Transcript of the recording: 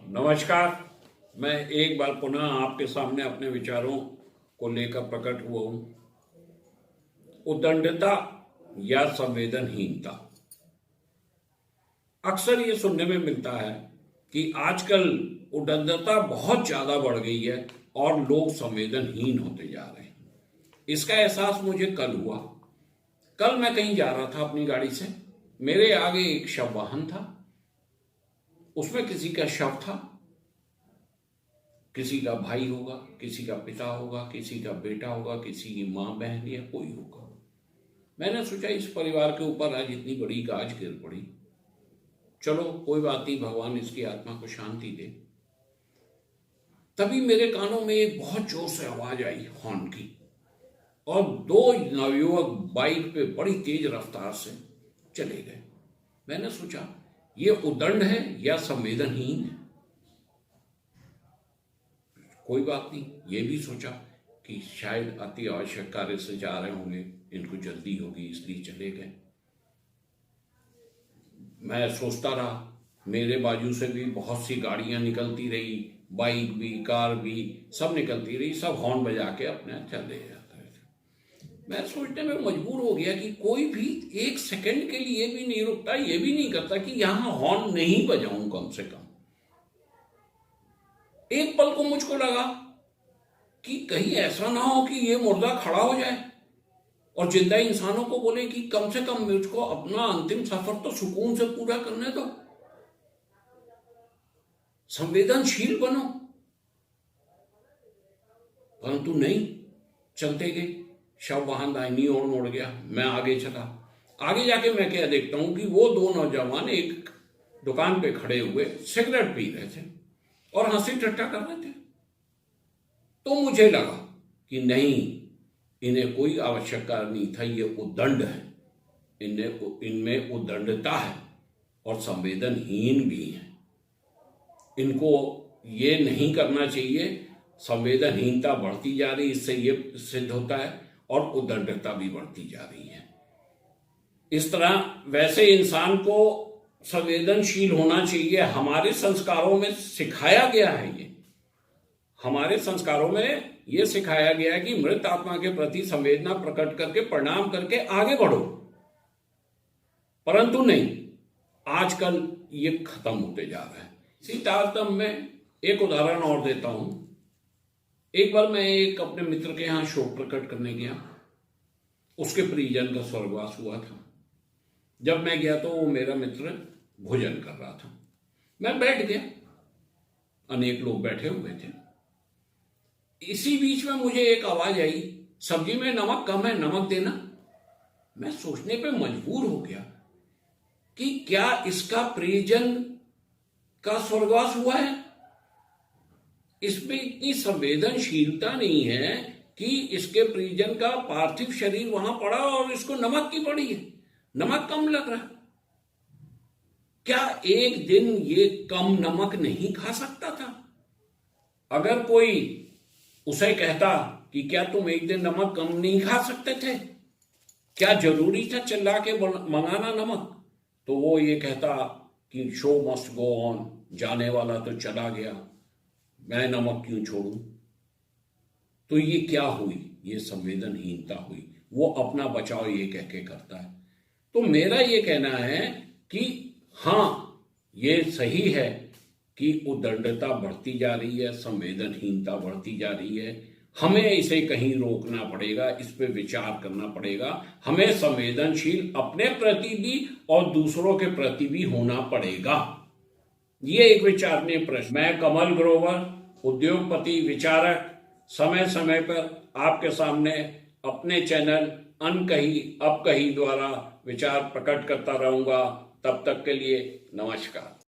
नमस्कार। मैं एक बार पुनः आपके सामने अपने विचारों को लेकर प्रकट हुआ हूं। उद्दंडता या संवेदनहीनता। अक्सर ये सुनने में मिलता है कि आजकल उद्दंडता बहुत ज्यादा बढ़ गई है और लोग संवेदनहीन होते जा रहे हैं। इसका एहसास मुझे कल हुआ। कल मैं कहीं जा रहा था अपनी गाड़ी से, मेरे आगे एक शव वाहन था, उसमें किसी का शव था। किसी का भाई होगा, किसी का पिता होगा, किसी का बेटा होगा, किसी की मां बहन या कोई होगा। मैंने सोचा इस परिवार के ऊपर आज इतनी बड़ी गाज गिर पड़ी, चलो कोई बात नहीं, भगवान इसकी आत्मा को शांति दे। तभी मेरे कानों में एक बहुत जोर से आवाज आई हॉर्न की, और दो नवयुवक बाइक पे बड़ी तेज रफ्तार से चले गए। मैंने सोचा ये उद्दंड है या संवेदनहीन है। कोई बात नहीं, ये भी सोचा कि शायद अति आवश्यक कार्य से जा रहे होंगे, इनको जल्दी होगी इसलिए चले गए। मैं सोचता रहा, मेरे बाजू से भी बहुत सी गाड़ियां निकलती रही, बाइक भी, कार भी, सब निकलती रही, सब हॉर्न बजा के अपने चले जाते थे। मैं सोचने में मजबूर हो गया कि कोई भी एक सेकंड के लिए भी नहीं रुकता, ये भी नहीं करता कि यहां हॉर्न नहीं बजाऊं कम से कम। एक पल को मुझको लगा कि कहीं ऐसा ना हो कि ये मुर्दा खड़ा हो जाए और जिंदा इंसानों को बोले कि कम से कम मुझको अपना अंतिम सफर तो सुकून से पूरा करने दो, संवेदनशील बनो। परंतु नहीं, चलते गए। शव वाहन दाहिनी ओर मुड़ गया, मैं आगे चला। आगे जाके मैं क्या देखता हूं कि वो दो नौजवान एक दुकान पे खड़े हुए सिगरेट पी रहे थे और हंसी ठट्टा कर रहे थे। तो मुझे लगा कि नहीं, इन्हें कोई आवश्यक कार्य नहीं था, ये उद्दंड है, इनमें उद्दंडता है और संवेदनहीन भी है। इनको ये नहीं करना चाहिए। संवेदनहीनता बढ़ती जा रही, इससे ये सिद्ध होता है, और उद्दंडता भी बढ़ती जा रही है। इस तरह वैसे इंसान को संवेदनशील होना चाहिए। हमारे संस्कारों में सिखाया गया है, ये हमारे संस्कारों में ये सिखाया गया है कि मृत आत्मा के प्रति संवेदना प्रकट करके प्रणाम करके आगे बढ़ो। परंतु नहीं, आजकल ये खत्म होते जा रहा है। इसी तारतम्य में एक उदाहरण और देता हूं। एक बार मैं एक अपने मित्र के यहां शोक प्रकट करने गया। उसके परिजन का स्वर्गवास हुआ था। जब मैं गया तो वो मेरा मित्र भोजन कर रहा था। मैं बैठ गया, अनेक लोग बैठे हुए थे। इसी बीच में मुझे एक आवाज आई, सब्जी में नमक कम है, नमक देना। मैं सोचने पे मजबूर हो गया कि क्या इसका परिजन का स्वर्गवास हुआ है। इसमें इतनी संवेदनशीलता नहीं है कि इसके परिजन का पार्थिव शरीर वहां पड़ा और इसको नमक की पड़ी है, नमक कम लग रहा है। क्या एक दिन ये कम नमक नहीं खा सकता था? अगर कोई उसे कहता कि क्या तुम एक दिन नमक कम नहीं खा सकते थे, क्या जरूरी था चिल्ला के मंगाना नमक? तो वो ये कहता कि शो मस्ट गो ऑन, जाने वाला तो चला गया, मैं नमक क्यों छोड़ूं? तो ये क्या हुई? ये संवेदनहीनता हुई। वो अपना बचाव ये कह के करता है। तो मेरा ये कहना है कि हां, ये सही है कि उद्दंडता बढ़ती जा रही है, संवेदनहीनता बढ़ती जा रही है। हमें इसे कहीं रोकना पड़ेगा, इस पे विचार करना पड़ेगा। हमें संवेदनशील अपने प्रति भी और दूसरों के प्रति भी होना पड़ेगा। ये एक विचारणीय प्रश्न। मैं कमल ग्रोवर, उद्योगपति, विचारक, समय समय पर आपके सामने अपने चैनल अनकही अब कही द्वारा विचार प्रकट करता रहूंगा। तब तक के लिए नमस्कार।